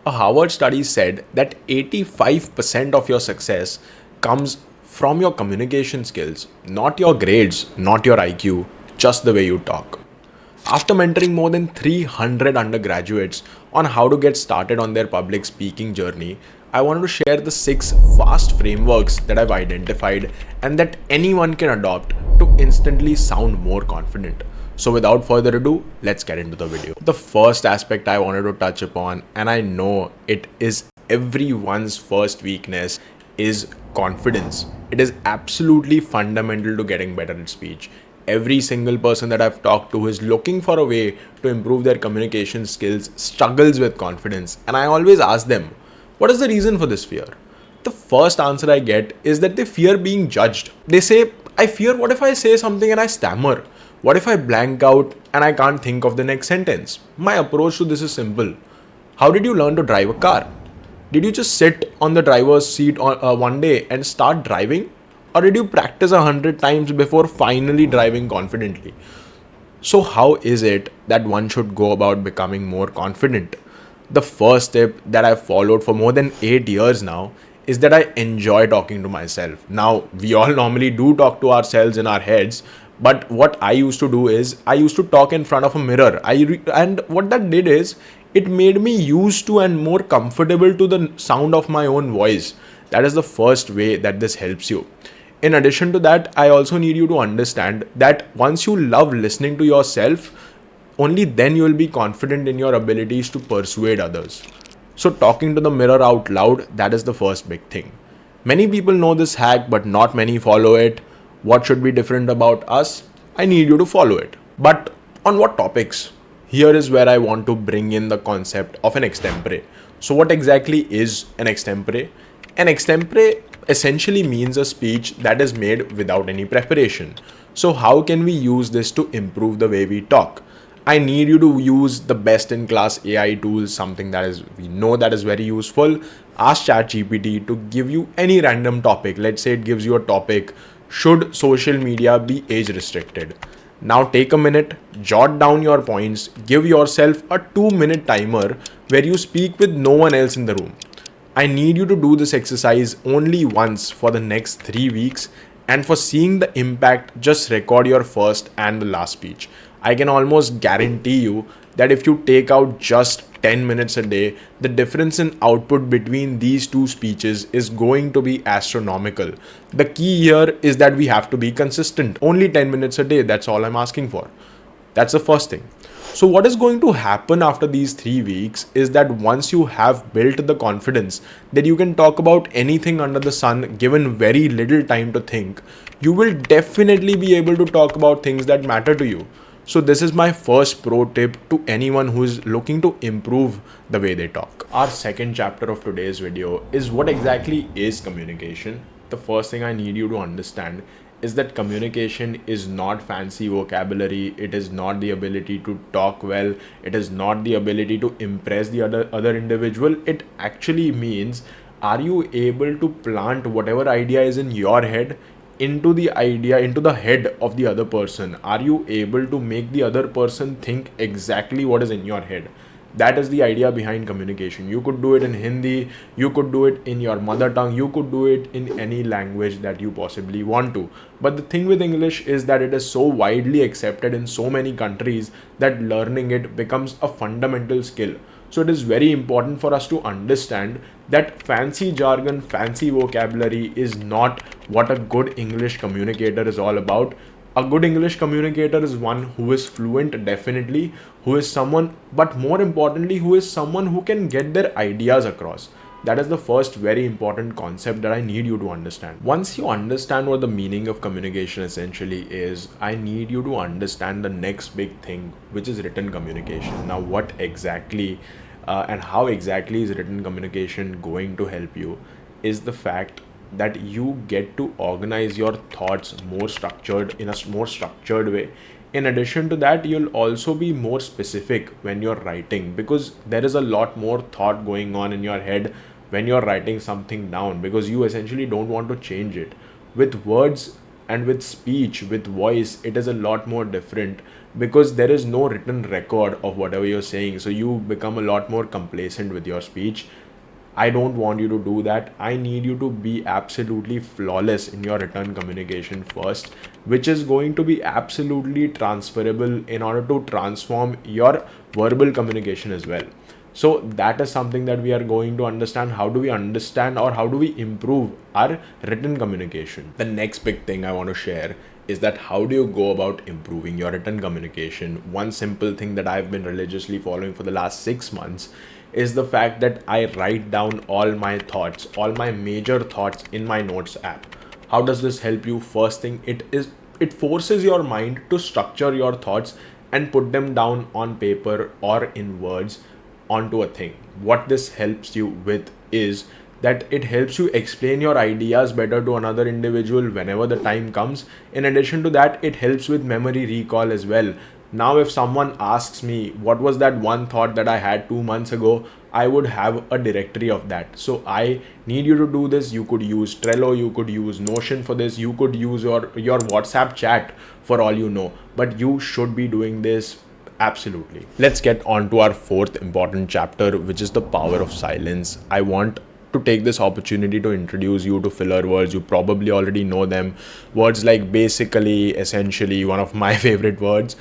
A Harvard study said that 85% of your success comes from your communication skills, not your grades, not your IQ, just the way you talk. After mentoring more than 300 undergraduates on how to get started on their public speaking journey, I wanted to share the 6 fast frameworks that I've identified and that anyone can adopt to instantly sound more confident. So without further ado, let's get into the video. The first aspect I wanted to touch upon, and I know it is everyone's first weakness, is confidence. It is absolutely fundamental to getting better at speech. Every single person that I've talked to who is looking for a way to improve their communication skills struggles with confidence. And I always ask them, what is the reason for this fear? The first answer I get is that they fear being judged. They say, I fear what if I say something and I stammer? What if I blank out and I can't think of the next sentence? My approach to this is simple. How did you learn to drive a car? Did you just sit on the driver's seat one day and start driving? Or did you practice 100 times before finally driving confidently? So how is it that one should go about becoming more confident? The first tip that I've followed for more than 8 years now is that I enjoy talking to myself. Now, we all normally do talk to ourselves in our heads, but what I used to do is I used to talk in front of a mirror. And what that did is it made me used to and more comfortable to the sound of my own voice. That is the first way that this helps you. In addition to that, I also need you to understand that once you love listening to yourself, only then you will be confident in your abilities to persuade others. So talking to the mirror out loud, that is the first big thing. Many people know this hack, but not many follow it. What should be different about us? I need you to follow it. But on what topics? Here is where I want to bring in the concept of an extempore. So what exactly is an extempore? An extempore essentially means a speech that is made without any preparation. So how can we use this to improve the way we talk? I need you to use the best in class AI tools, something that we know that is very useful. Ask ChatGPT to give you any random topic. Let's say it gives you a topic, should social media be age restricted? Now take a minute, jot down your points, give yourself a 2-minute timer where you speak with no one else in the room. I need you to do this exercise only once for the next 3 weeks, and for seeing the impact, just record your first and the last speech. I can almost guarantee you that if you take out just 10 minutes a day, the difference in output between these two speeches is going to be astronomical. The key here is that we have to be consistent. Only 10 minutes a day, that's all I'm asking for. That's the first thing. So what is going to happen after these 3 weeks is that once you have built the confidence that you can talk about anything under the sun given very little time to think, you will definitely be able to talk about things that matter to you. So this is my first pro tip to anyone who is looking to improve the way they talk. Our second chapter of today's video is what exactly is communication. The first thing I need you to understand is that communication is not fancy vocabulary. It is not the ability to talk well. It is not the ability to impress the other individual. It actually means, are you able to plant whatever idea is in your head into the head of the other person? Are you able to make the other person think exactly what is in your head? That is the idea behind communication. You could do it in Hindi, you could do it in your mother tongue, you could do it in any language that you possibly want to. But the thing with English is that it is so widely accepted in so many countries that learning it becomes a fundamental skill. So it is very important for us to understand that fancy jargon, fancy vocabulary is not what a good English communicator is all about. A good English communicator is one who is fluent, definitely, who is someone, but more importantly, who is someone who can get their ideas across. That is the first very important concept that I need you to understand. Once you understand what the meaning of communication essentially is, I need you to understand the next big thing, which is written communication. Now, what exactly and how exactly is written communication going to help you is the fact that you get to organize your thoughts more structured in a more structured way. In addition to that, you'll also be more specific when you're writing, because there is a lot more thought going on in your head when you're writing something down, because you essentially don't want to change it. With words and with speech, with voice, it is a lot more different because there is no written record of whatever you're saying. So you become a lot more complacent with your speech. I don't want you to do that. I need you to be absolutely flawless in your written communication first, which is going to be absolutely transferable in order to transform your verbal communication as well. So that is something that we are going to understand. How do we understand, or how do we improve our written communication? The next big thing I want to share is that how do you go about improving your written communication? One simple thing that I've been religiously following for the last 6 months is the fact that I write down all my thoughts, all my major thoughts in my notes app. How does this help you? First thing, it forces your mind to structure your thoughts and put them down on paper or in words onto a thing. What this helps you with is that it helps you explain your ideas better to another individual whenever the time comes. In addition to that, it helps with memory recall as well. Now, if someone asks me what was that one thought that I had 2 months ago, I would have a directory of that. So I need you to do this. You could use Trello, you could use Notion for this, you could use your WhatsApp chat for all you know, but you should be doing this. Absolutely. Let's get on to our fourth important chapter, which is the power of silence. I want to take this opportunity to introduce you to filler words. You probably already know them. Words like basically, essentially, one of my favorite words.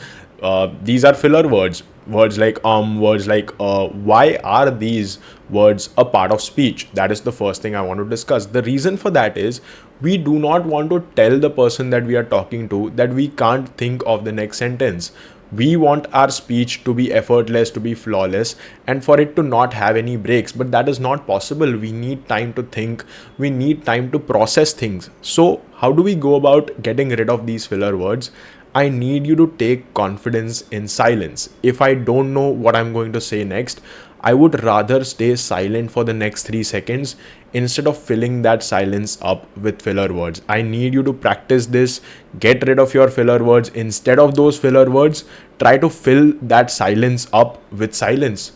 These are filler words. Words like words like why are these words a part of speech? That is the first thing I want to discuss. The reason for that is we do not want to tell the person that we are talking to that we can't think of the next sentence. We want our speech to be effortless, to be flawless, and for it to not have any breaks. But that is not possible. We need time to think. We need time to process things. So how do we go about getting rid of these filler words? I need you to take confidence in silence. If I don't know what I'm going to say next, I would rather stay silent for the next 3 seconds instead of filling that silence up with filler words. I need you to practice this. Get rid of your filler words. Instead of those filler words, try to fill that silence up with silence.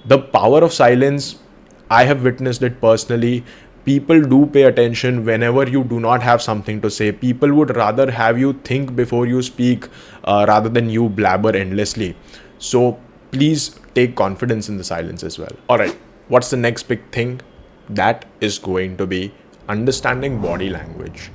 The power of silence, I have witnessed it personally. People do pay attention whenever you do not have something to say. People would rather have you think before you speak rather than you blabber endlessly. So please take confidence in the silence as well. All right, what's the next big thing? That is going to be understanding body language.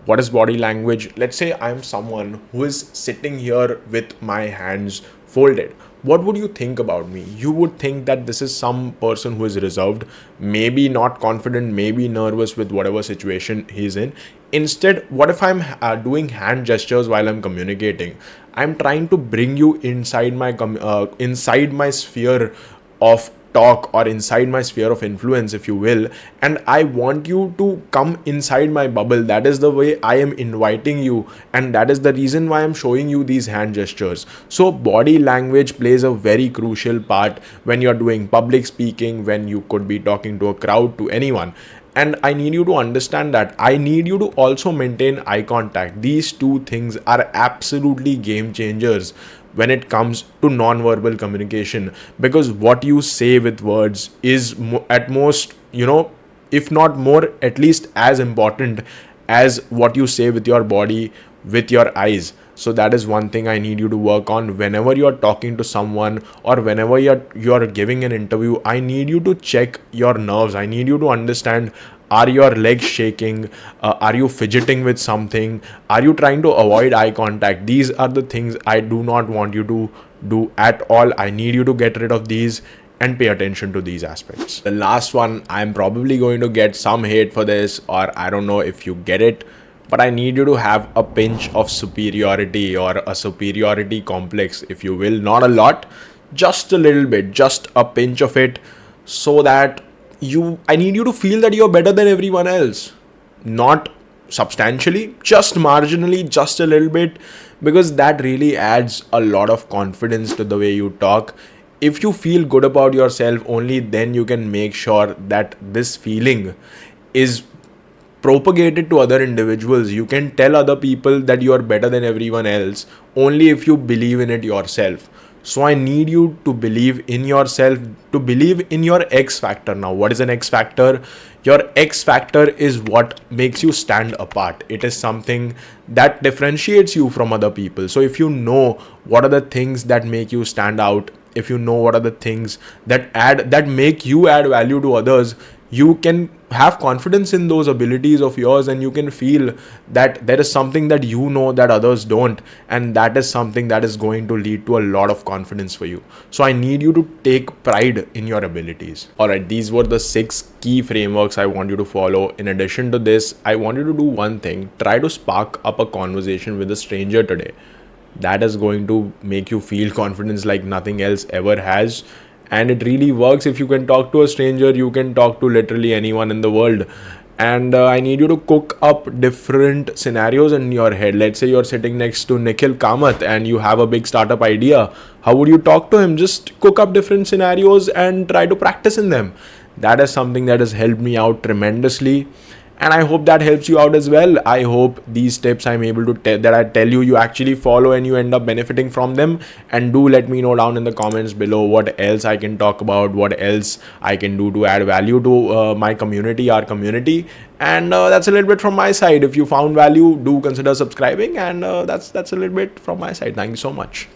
What is body language? Let's say I'm someone who is sitting here with my hands folded. What would you think about me? You would think that this is some person who is reserved, maybe not confident, maybe nervous with whatever situation he's in. Instead, what if I'm doing hand gestures while I'm communicating? I'm trying to bring you inside my sphere of talk, or inside my sphere of influence, if you will, and I want you to come inside my bubble. That is the way I am inviting you, and that is the reason why I'm showing you these hand gestures. So body language plays a very crucial part when you're doing public speaking, when you could be talking to a crowd, to anyone. And I need you to understand that. I need you to also maintain eye contact. These two things are absolutely game changers when it comes to non-verbal communication, because what you say with words is at most, if not more, at least as important as what you say with your body, with your eyes. So that is one thing I need you to work on whenever you're talking to someone, or whenever you're giving an interview. I need you to check your nerves. I need you to understand, are your legs shaking? Are you fidgeting with something? Are you trying to avoid eye contact? These are the things I do not want you to do at all. I need you to get rid of these and pay attention to these aspects. The last one, I'm probably going to get some hate for this, or I don't know if you get it, but I need you to have a pinch of superiority, or a superiority complex, if you will. Not a lot, just a little bit, just a pinch of it, so that I need you to feel that you're better than everyone else. Not substantially, just marginally, just a little bit, because that really adds a lot of confidence to the way you talk. If you feel good about yourself, only then you can make sure that this feeling is propagated to other individuals. You can tell other people that you are better than everyone else only if you believe in it yourself. So I need you to believe in yourself, to believe in your X factor. Now, what is an X factor? Your X factor is what makes you stand apart. It is something that differentiates you from other people. So if you know what are the things that make you stand out, if you know what are the things that make you add value to others, you can have confidence in those abilities of yours, and you can feel that there is something that you know that others don't, and that is something that is going to lead to a lot of confidence for you. So I need you to take pride in your abilities. All right, these were the 6 key frameworks I want you to follow. In addition to this, I want you to do one thing: try to spark up a conversation with a stranger today. That is going to make you feel confidence like nothing else ever has. And it really works. If you can talk to a stranger, you can talk to literally anyone in the world. And I need you to cook up different scenarios in your head. Let's say you're sitting next to Nikhil Kamath and you have a big startup idea. How would you talk to him? Just cook up different scenarios and try to practice in them. That is something that has helped me out tremendously, and I hope that helps you out as well. I hope these tips I'm able to that I tell you actually follow and you end up benefiting from them. And do let me know down in the comments below what else I can talk about, what else I can do to add value to my community, our community. And that's a little bit from my side. If you found value, do consider subscribing, and that's a little bit from my side. Thank you so much.